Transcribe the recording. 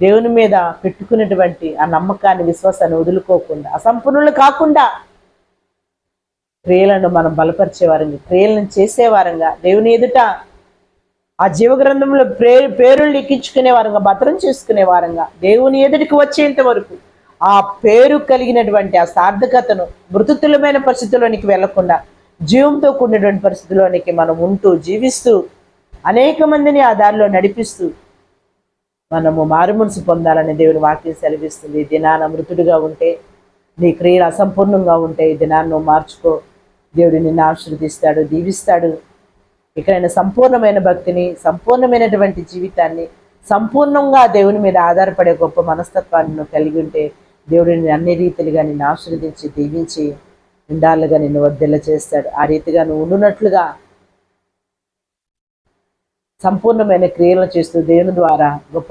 దేవుని మీద పెట్టుకున్నటువంటి ఆ నమ్మకాన్ని, విశ్వాసాన్ని వదులుకోకుండా, అసంపూర్ణులు కాకుండా క్రియలను మనం బలపరిచేవారంగా, క్రియలను చేసేవారంగా, దేవుని ఎదుట ఆ జీవగ్రంథంలో పేరులు లిఖించుకునే వారంగా, భద్రం చేసుకునే వారంగా, దేవుని ఎదుటికి వచ్చేంత వరకు ఆ పేరు కలిగినటువంటి ఆ సార్థకతను మృతుతులమైన పరిస్థితుల్లోనికి వెళ్లకుండా జీవంతో కూడినటువంటి పరిస్థితుల్లోనికి మనం ఉంటూ జీవిస్తూ అనేక మందిని ఆ దారిలో నడిపిస్తూ మనము మారుమనసు పొందాలని దేవుని వాక్యం సెలవిస్తుంది. ఈ దినాన మృతుడిగా ఉంటే, నీ క్రియలు అసంపూర్ణంగా ఉంటే ఈ దినాన్ని నువ్వు మార్చుకో. దేవుడు నిన్ను ఆశీర్వదిస్తాడు, దీవిస్తాడు. ఇకైనా సంపూర్ణమైన భక్తిని, సంపూర్ణమైనటువంటి జీవితాన్ని, సంపూర్ణంగా దేవుని మీద ఆధారపడే గొప్ప మనస్తత్వాన్ని నువ్వు కలిగి ఉంటే దేవుడిని అన్ని రీతిలుగా నిన్ను ఆశీర్వదించి దీవించి నిండాలుగా నిన్ను వర్ధిల్ల చేస్తాడు. ఆ రీతిగా నువ్వు ఉండునట్లుగా సంపూర్ణమైన క్రియలను చేస్తూ దేవుని ద్వారా గొప్ప